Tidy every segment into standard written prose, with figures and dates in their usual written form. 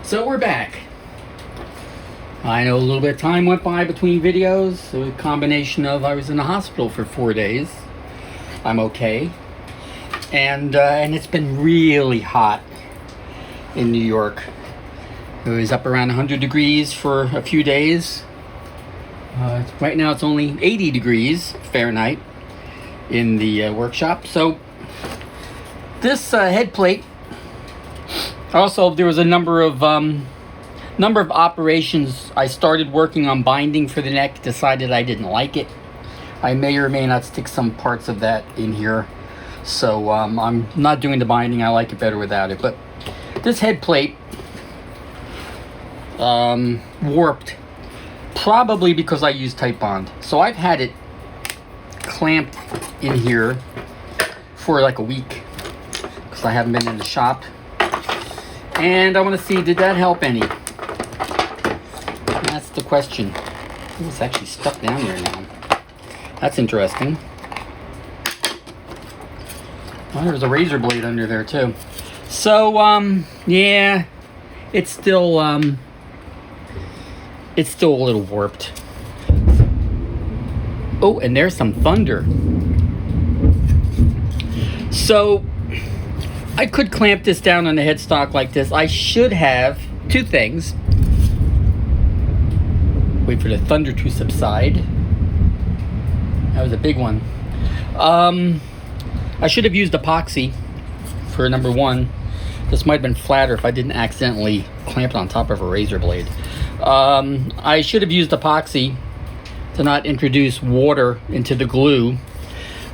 So we're back. I know a little bit of time went by between videos. A combination of I was in the hospital for 4 days. I'm okay. And it's been really hot in New York. It was up around 100 degrees for a few days. Right now it's only 80 degrees Fahrenheit in the workshop. So this head plate, also there was a number of operations. I started working on binding for the neck, decided I didn't like it. I may or may not stick some parts of that in here. So I'm not doing the binding. I like it better without it. But this head plate warped, probably because I used tight bond. So I've had it clamped in here for like a week because I haven't been in the shop. And I want to see, did that help any? That's the question. Oh, it's actually stuck down there now. That's interesting. Well, there's a razor blade under there too. So, yeah, it's still a little warped. Oh, and there's some thunder. So, I could clamp this down on the headstock like this. I should have two things. Wait for the thunder to subside. That was a big one. I should have used epoxy for number one. This might have been flatter if I didn't accidentally clamp it on top of a razor blade. I should have used epoxy to not introduce water into the glue.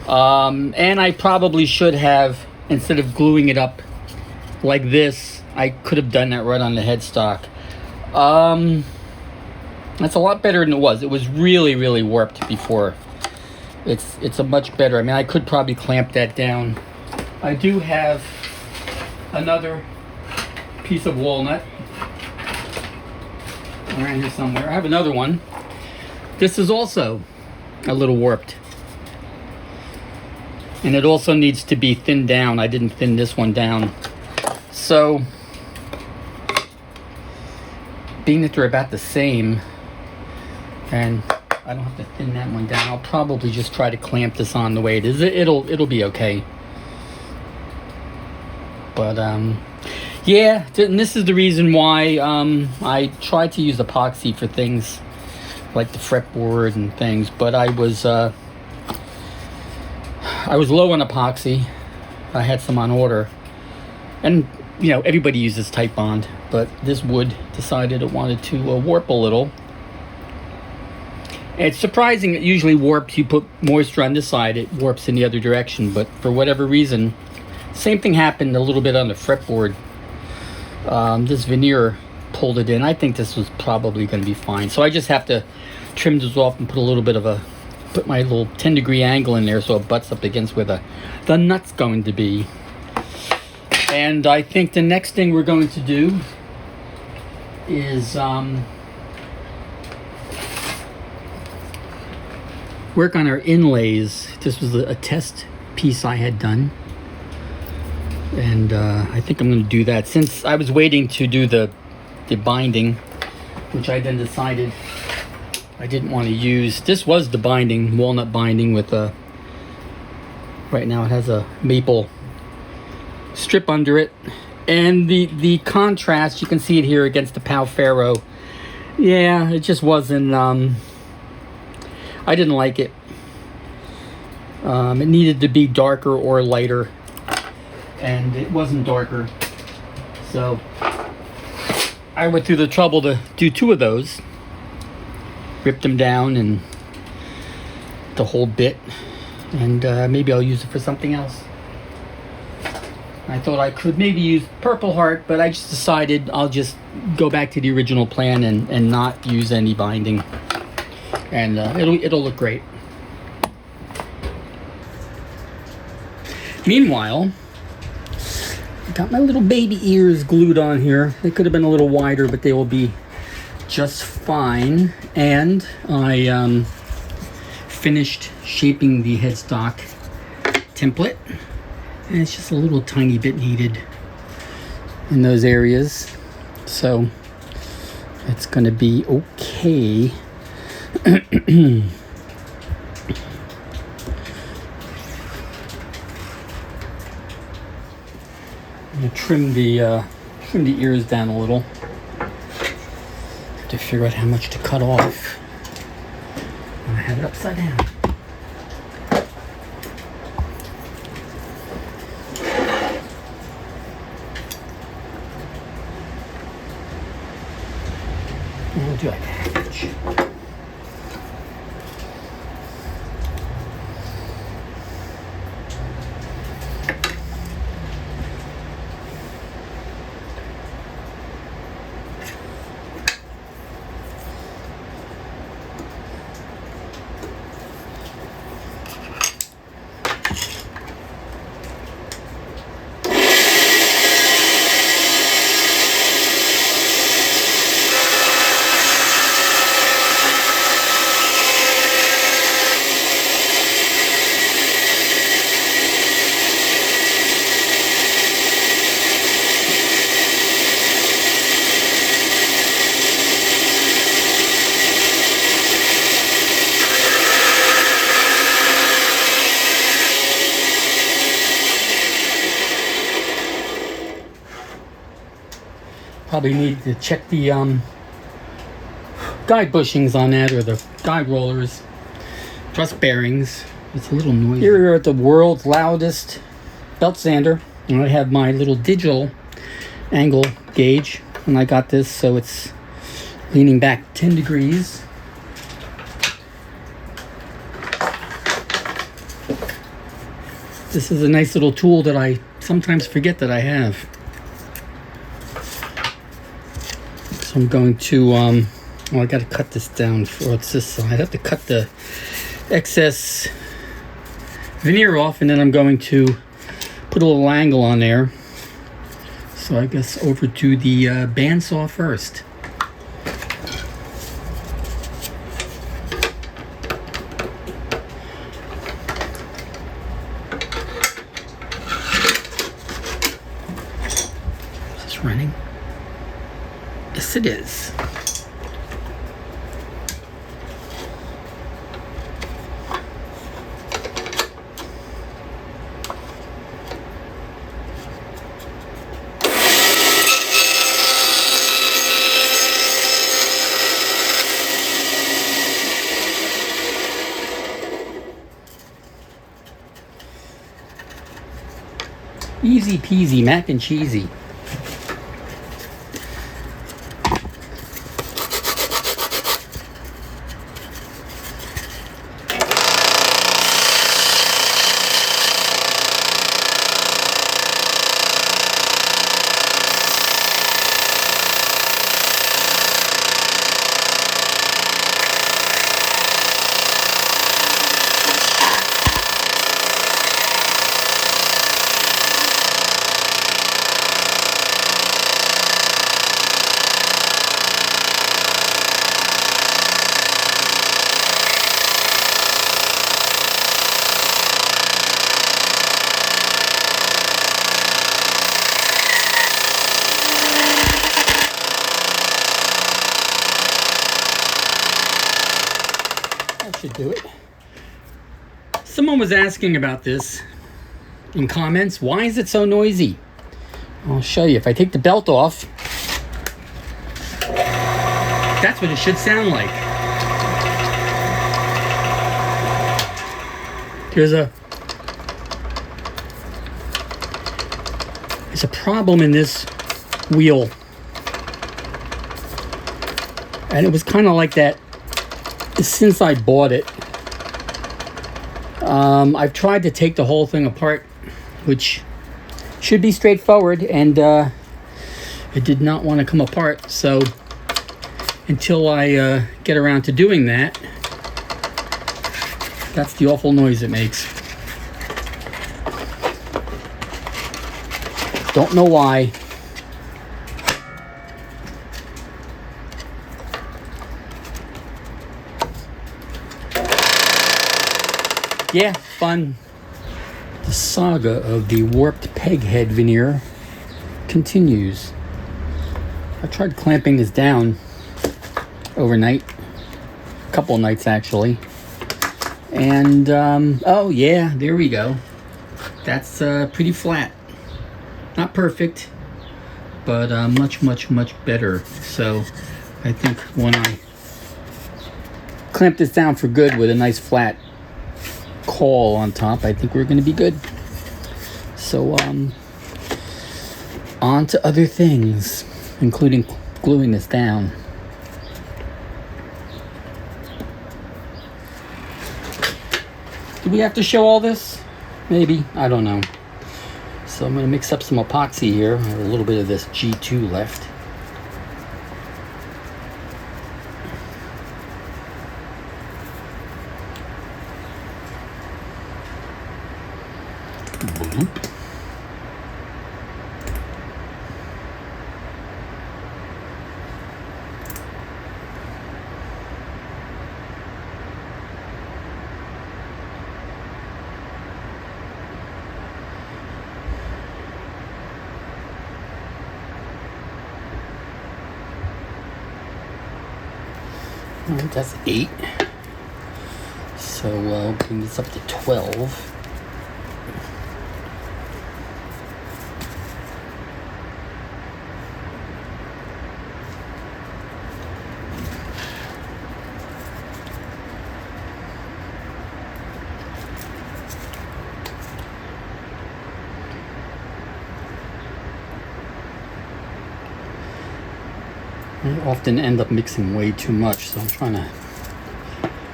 And I probably should have, instead of gluing it up like this, I could have done that right on the headstock. That's a lot better than it was. It was really, really warped before. It's a much better. I mean, I could probably clamp that down. I do have another piece of walnut around here somewhere. I have another one. This is also a little warped. And it also needs to be thinned down. I didn't thin this one down. So, being that they're about the same, and I don't have to thin that one down, I'll probably just try to clamp this on the way it is. It'll be okay. But yeah, and this is the reason why I tried to use epoxy for things like the fretboard and things, but I was low on epoxy. I had some on order, and you know, everybody uses tight bond, but this wood decided it wanted to warp a little. It's surprising. It usually warps. You put moisture on this side, it warps in the other direction, but for whatever reason, same thing happened a little bit on the fretboard. This veneer pulled it in. I think this was probably going to be fine. So I just have to trim this off and put a little bit of put my little 10-degree angle in there so it butts up against where the nut's going to be. And I think the next thing we're going to do is work on our inlays. This was a test piece I had done. And I think I'm going to do that. Since I was waiting to do the binding, which I then decided I didn't want to use. This was the binding, walnut binding with right now it has a maple strip under it. And the contrast, you can see it here against the Pau Ferro. Yeah, it just wasn't, I didn't like it. It needed to be darker or lighter, and it wasn't darker. So I went through the trouble to do two of those, ripped them down and the whole bit, and maybe I'll use it for something else. I thought I could maybe use Purple Heart, but I just decided I'll just go back to the original plan and not use any binding, and it'll look great. Meanwhile, I got my little baby ears glued on here. They could have been a little wider, but they will be just fine. And I finished shaping the headstock template. And it's just a little tiny bit needed in those areas. so it's going to be okay. I'm going to trim the ears down a little. Have to figure out how much to cut off. I had it upside down. We'll do like that. Probably need to check the guide bushings on that, or the guide rollers, truss bearings. It's a little noisy. Here we are at the world's loudest belt sander, and I have my little digital angle gauge, and I got this so it's leaning back 10 degrees. This is a nice little tool that I sometimes forget that I have. So I'm going to, well, I got to cut this down for it's this side. I have to cut the excess veneer off, and then I'm going to put a little angle on there. So I guess over to the bandsaw first. Is this running? Yes, it is. Easy peasy, mac and cheesy. Should do it. Someone was asking about this in comments. Why is it so noisy? I'll show you. If I take the belt off, that's what it should sound like. There's a problem in this wheel, and it was kind of like that since I bought it. I've tried to take the whole thing apart, which should be straightforward, and it did not want to come apart. So until I get around to doing that, that's the awful noise it makes. Don't know why. Yeah, fun. The saga of the warped peg head veneer continues. I tried clamping this down overnight, a couple of nights actually, and oh yeah, there we go. That's pretty flat. Not perfect, but much better. So I think when I clamp this down for good with a nice flat caul on top, I think we're going to be good. So on to other things, including gluing this down. Do we have to show all this? Maybe, I don't know. So I'm going to mix up some epoxy here. I have a little bit of this G2 left. Bloop. All right, that's 8. So we'll bring this up to 12. I often end up mixing way too much, so I'm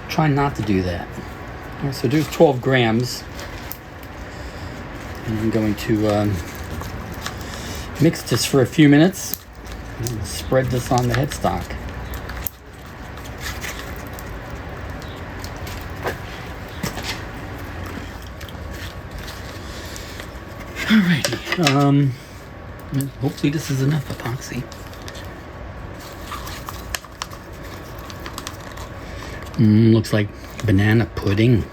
trying not to do that. All right, so there's 12 grams. And I'm going to mix this for a few minutes and spread this on the headstock. Alrighty. Hopefully this is enough epoxy. Looks like banana pudding.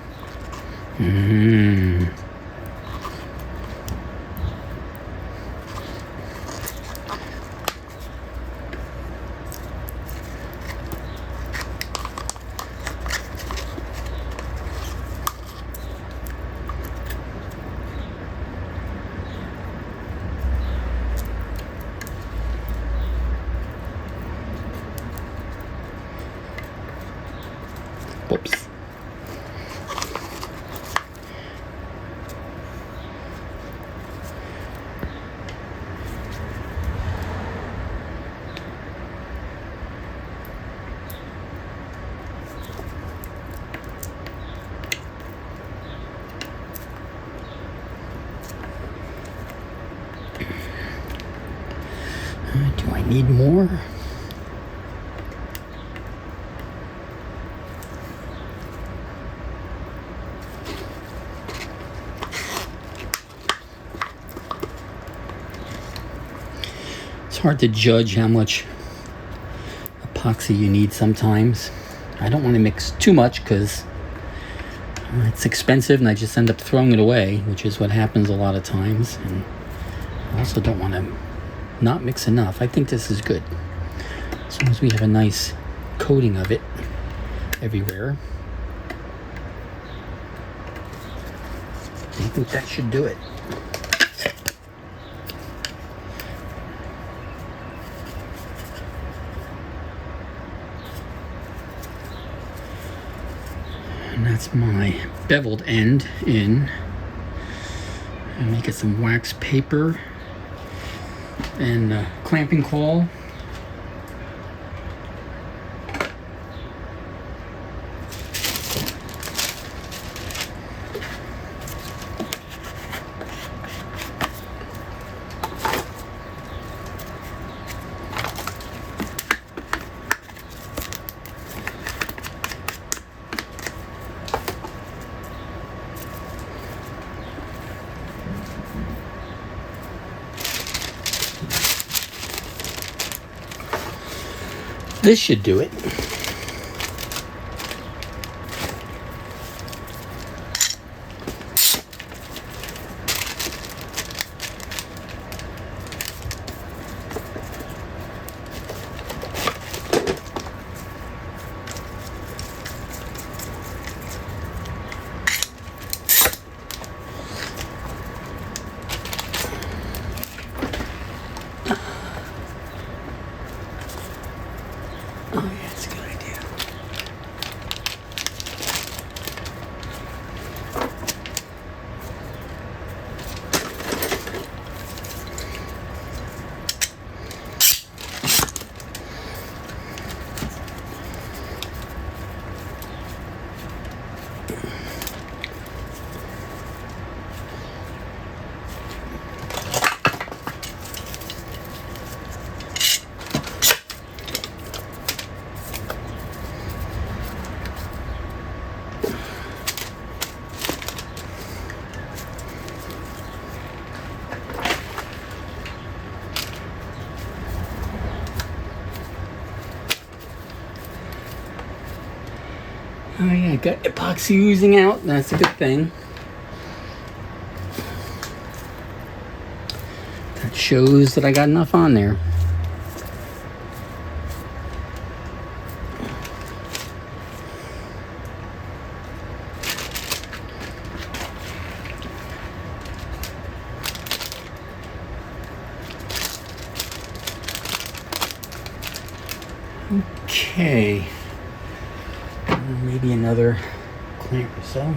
Whoops. Do I need more? It's hard to judge how much epoxy you need sometimes. I don't want to mix too much because it's expensive and I just end up throwing it away, which is what happens a lot of times. And I also don't want to not mix enough. I think this is good. As long as we have a nice coating of it everywhere, I think that should do it. And that's my beveled end in. And make it some wax paper and clamping caul. This should do it. got epoxy oozing out. That's a good thing. That shows that I got enough on there. Okay, maybe another clamp or so.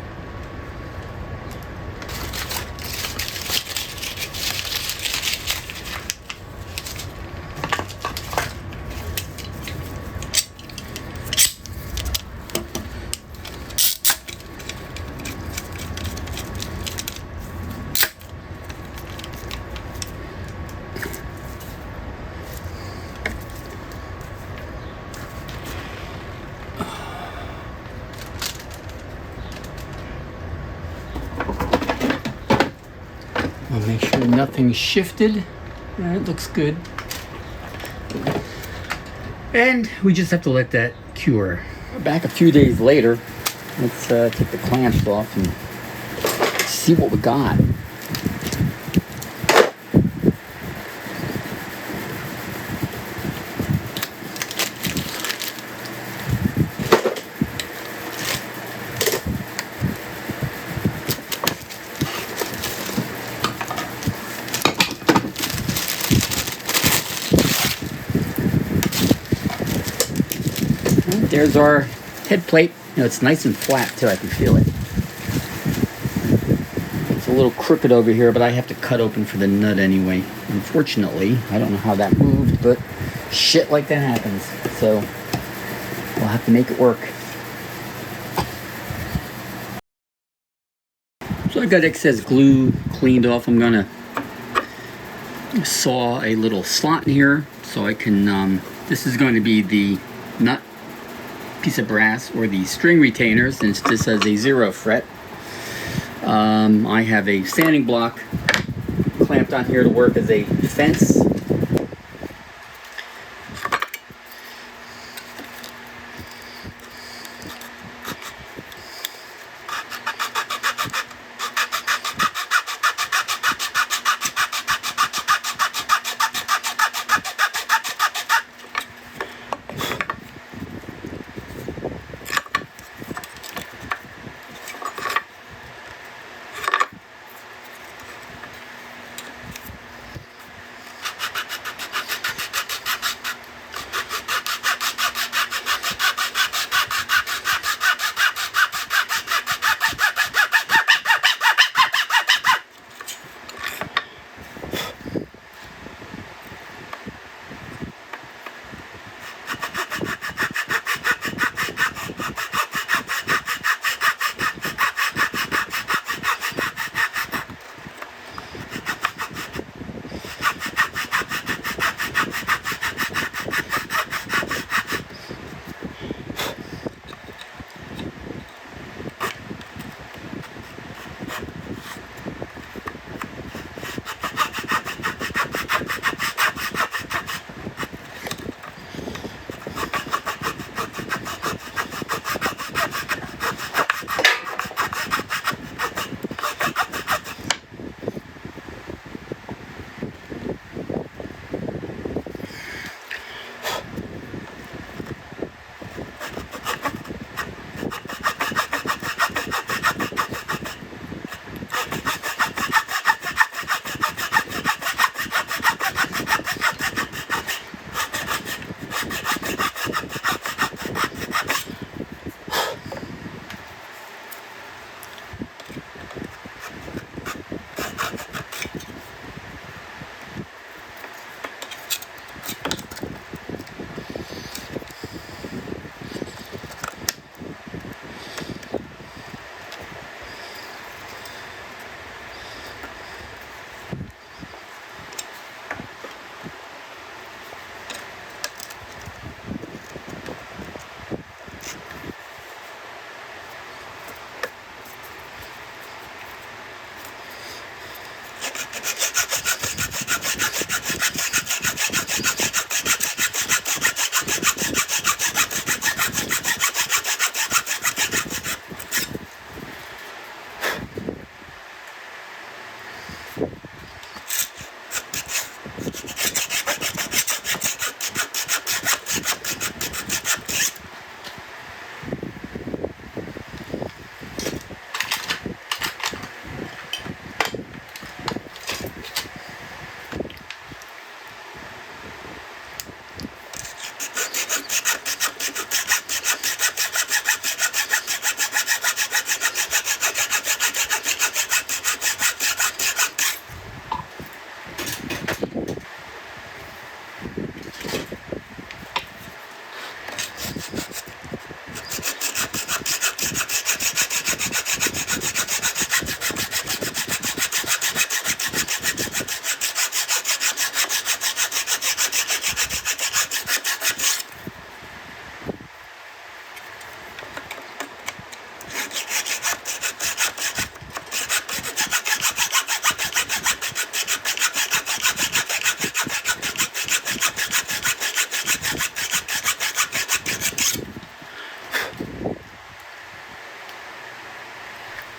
I'll make sure nothing's shifted. It looks good. And we just have to let that cure. Back a few days later, let's take the clamps off and see what we got. There's our head plate. You know, it's nice and flat too. I can feel it. It's a little crooked over here, but I have to cut open for the nut anyway. Unfortunately, I don't know how that moved, but shit like that happens. So we'll have to make it work. So I got excess glue cleaned off. I'm gonna saw a little slot in here so I can. This is going to be the nut piece of brass or the string retainers, since this has a 0 fret. I have a sanding block clamped on here to work as a fence.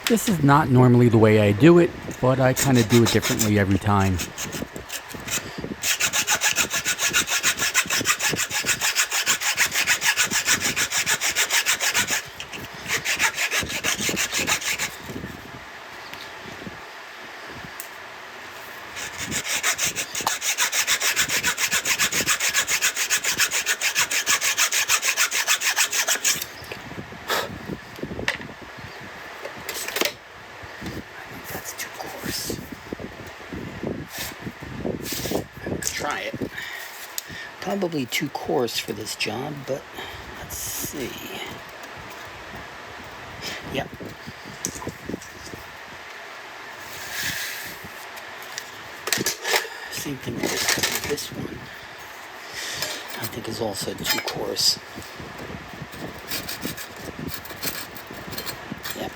This is not normally the way I do it, but I kind of do it differently every time. Try it. Probably too coarse for this job, but let's see. Yep. Same thing with this one. I think is also too coarse. Yep.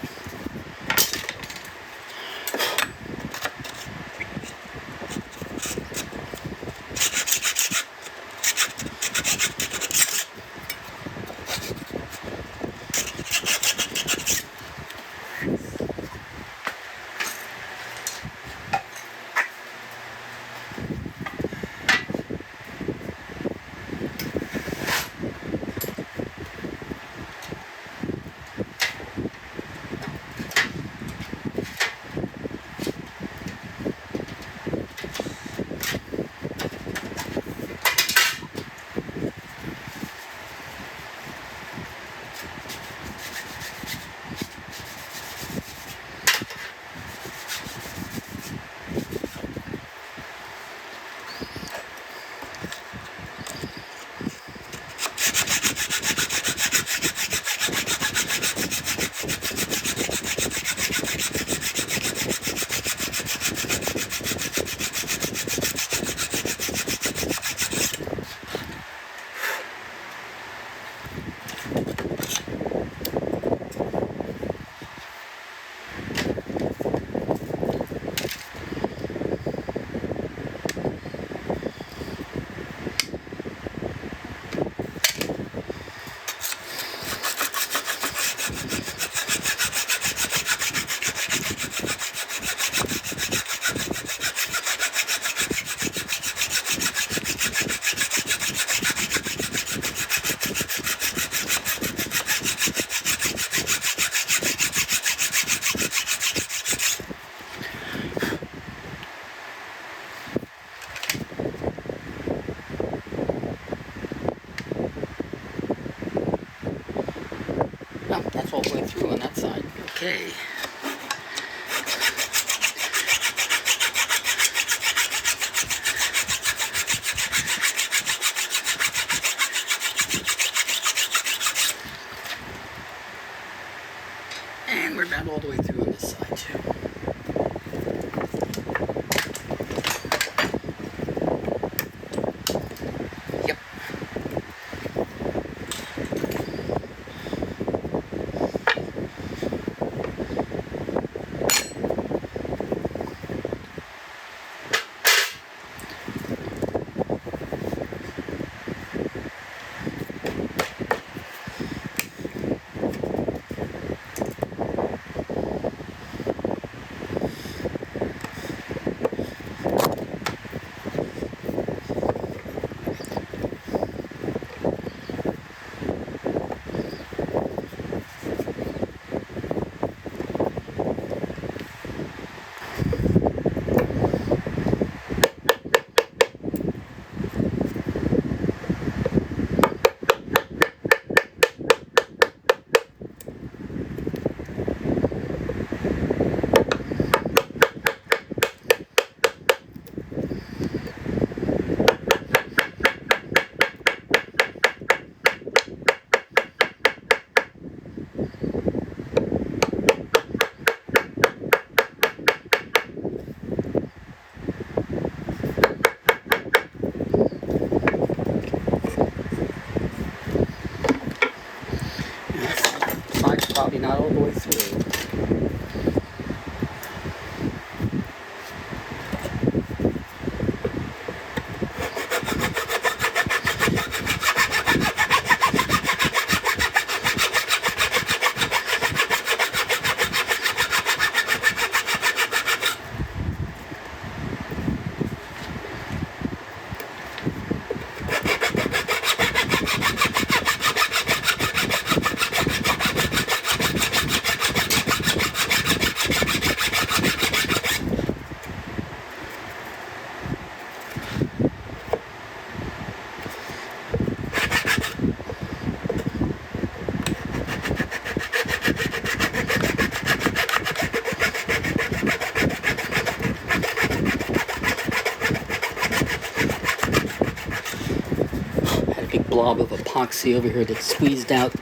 No, that's all the way through on that side. Okay. And we're about all the way through on this side too. Yep. blob of epoxy over here that squeezed out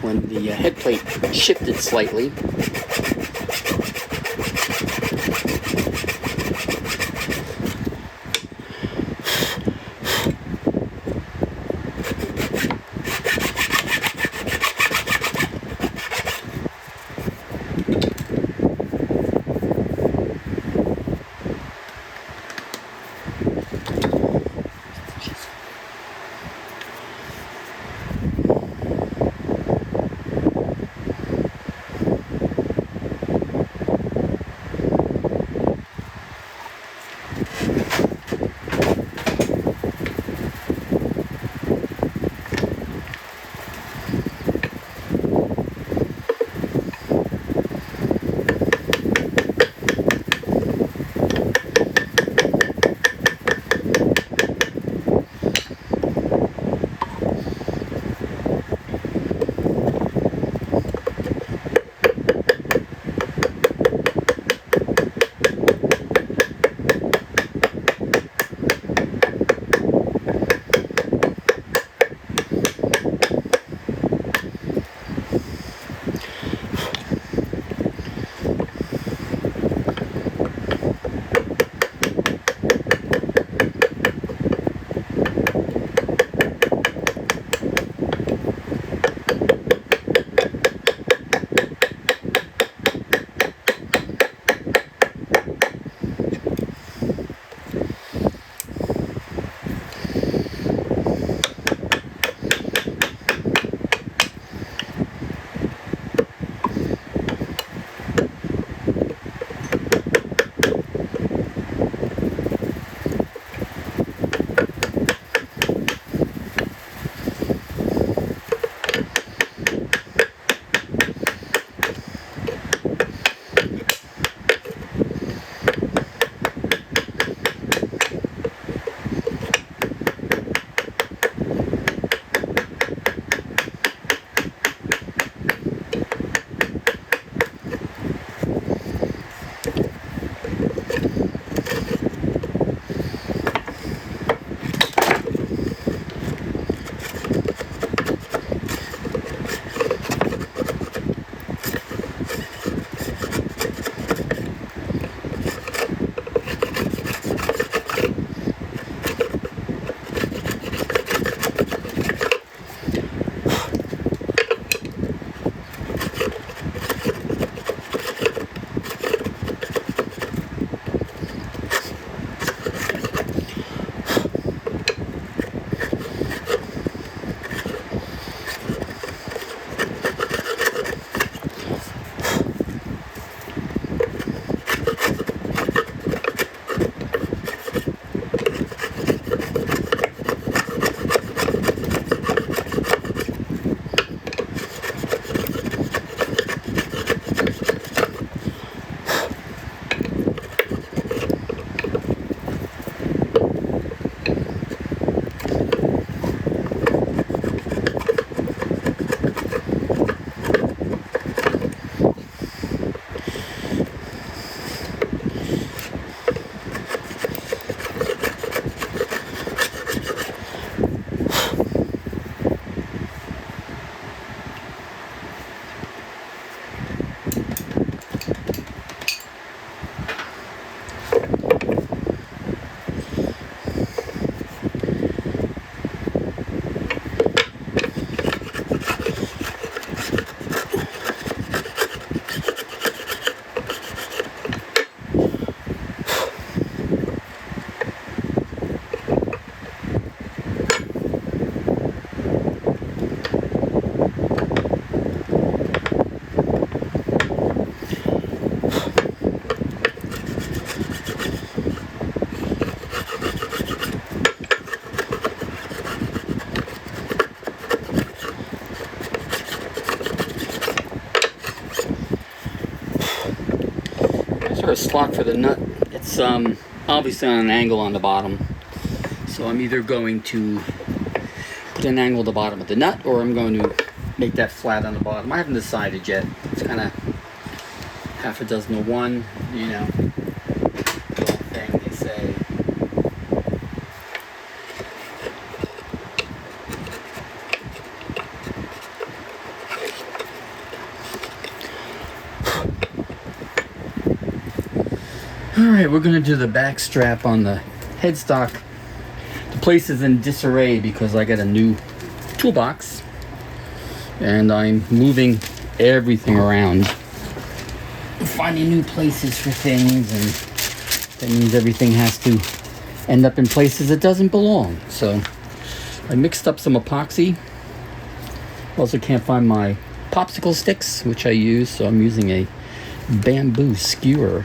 when the head plate shifted slightly. for a slot for the nut, it's obviously on an angle on the bottom. So I'm either going to put an angle at the bottom of the nut, or I'm going to make that flat on the bottom. I haven't decided yet. It's kind of half a dozen to one, you know, the old thing they say. Alright, we're gonna do the back strap on the headstock. The place is in disarray because I got a new toolbox and I'm moving everything around, finding new places for things, and that means everything has to end up in places it doesn't belong. So I mixed up some epoxy. Also can't find my popsicle sticks, which I use, so I'm using a bamboo skewer.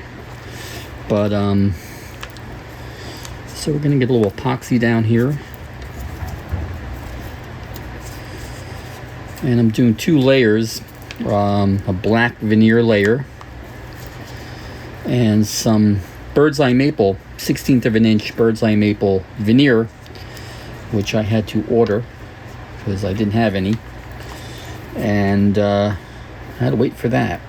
But so we're gonna get a little epoxy down here, and I'm doing 2 layers, a black veneer layer and some bird's eye maple, 1/16 of an inch bird's eye maple veneer, which I had to order because I didn't have any, and I had to wait for that.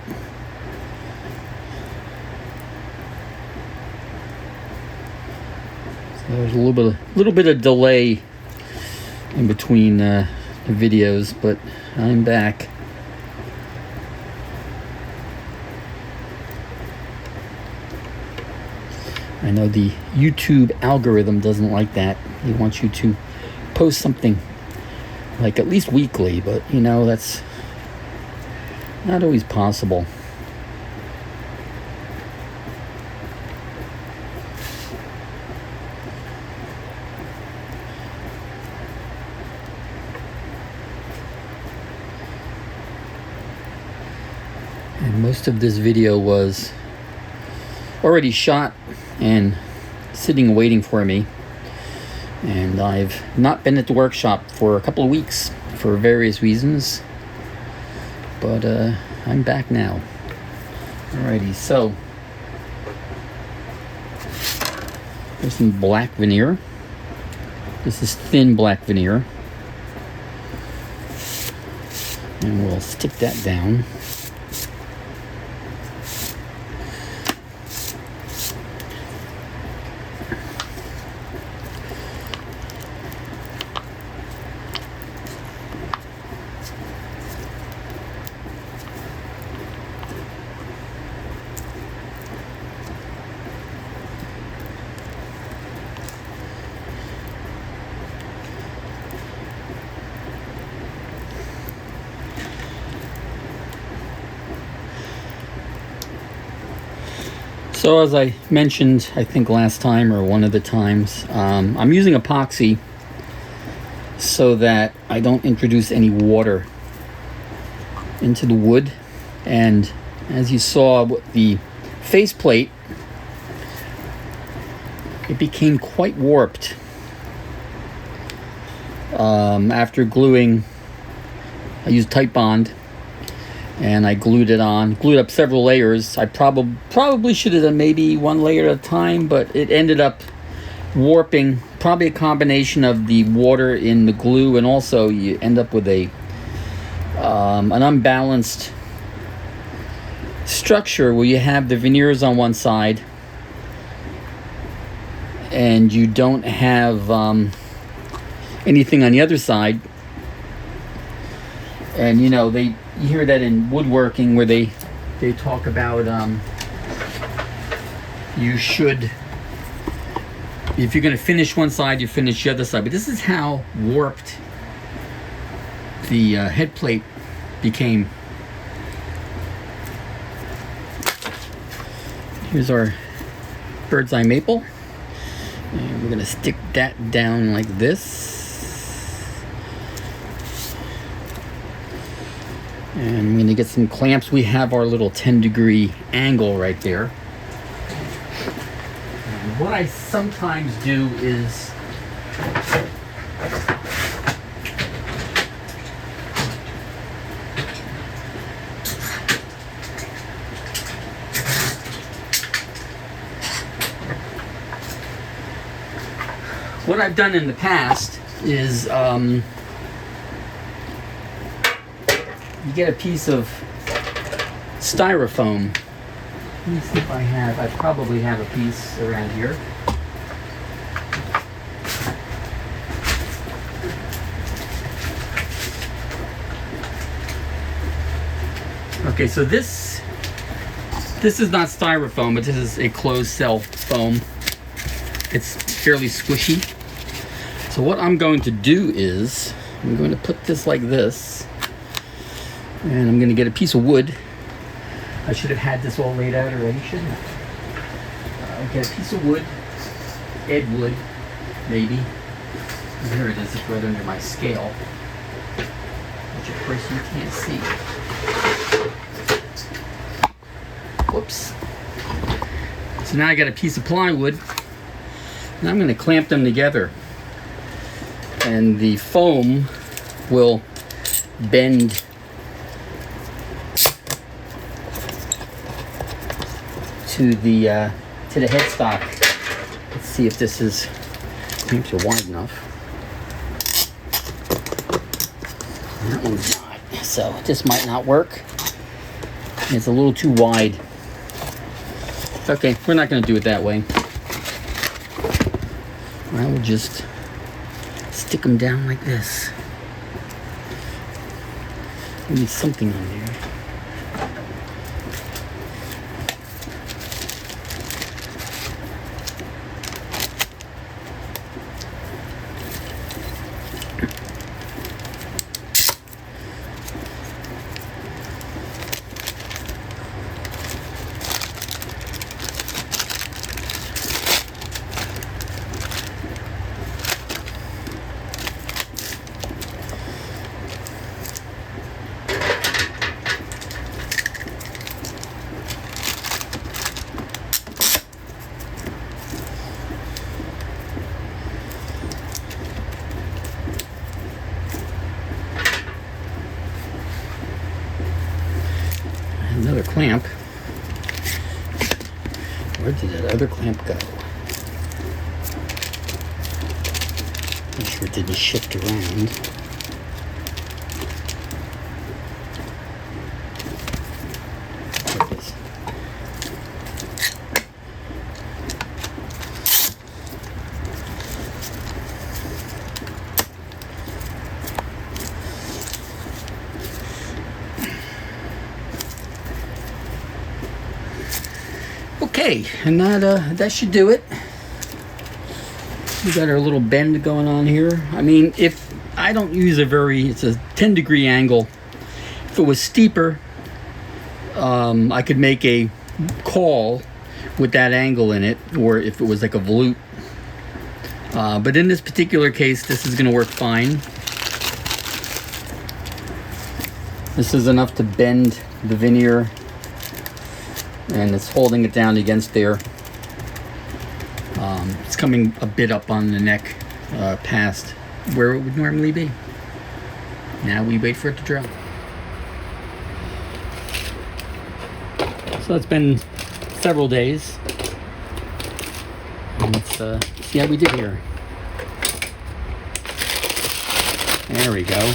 So there's a little bit of delay in between the videos, but I'm back. I know the YouTube algorithm doesn't like that. They want you to post something like at least weekly, but you know, that's not always possible. And most of this video was already shot and sitting waiting for me, and I've not been at the workshop for a couple of weeks for various reasons, but I'm back now. Alrighty, so there's some black veneer. This is thin black veneer, and we'll stick that down. So as I mentioned, I think last time or one of the times, I'm using epoxy so that I don't introduce any water into the wood. And as you saw with the faceplate, it became quite warped after gluing. I used Titebond and I glued up several layers. I probably should have done maybe 1 layer at a time, but it ended up warping, probably a combination of the water in the glue, and also you end up with an unbalanced structure where you have the veneers on one side and you don't have anything on the other side. And you know, you hear that in woodworking where they talk about you should, if you're going to finish one side, you finish the other side. But this is how warped the head plate became. Here's our bird's eye maple, and we're going to stick that down like this. And I'm going to get some clamps. We have our little 10-degree angle right there. And what I sometimes do is what I've done in the past is you get a piece of styrofoam. Let me see if I probably have a piece around here. Okay, so this This is not styrofoam, but this is a closed cell foam. It's fairly squishy. So what I'm going to do is, I'm going to put this like this, and I'm going to get a piece of wood. I should have had this all laid out already, shouldn't I? Get a piece of wood, Ed wood, maybe. There it is, it's right under my scale, which of course you can't see. Whoops. So now I got a piece of plywood, and I'm going to clamp them together. And the foam will bend to the headstock. Let's see if this is clamps are wide enough. That one's not, so this might not work. It's a little too wide. Okay, we're not going to do it that way. I will just stick them down like this. We need something on there. Another clamp. Where did that other clamp go? Make sure it didn't shift around. Like this. Okay, and that should do it. We got our little bend going on here. I mean, if I don't use it's a 10-degree angle. If it was steeper, I could make a call with that angle in it, or if it was like a volute. But in this particular case, this is going to work fine. This is enough to bend the veneer, and it's holding it down against there. It's coming a bit up on the neck, past where it would normally be. Now we wait for it to dry. So it's been several days. And let's see how we did here. There we go.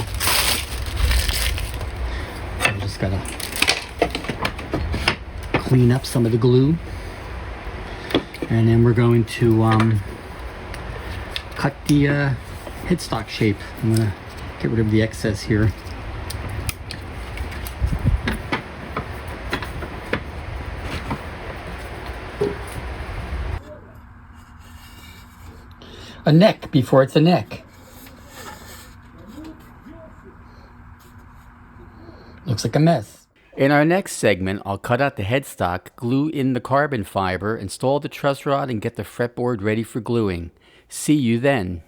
I just gotta clean up some of the glue, and then we're going to cut the headstock shape. I'm gonna get rid of the excess here. A neck before it's a neck. Looks like a mess. In our next segment, I'll cut out the headstock, glue in the carbon fiber, install the truss rod, and get the fretboard ready for gluing. See you then.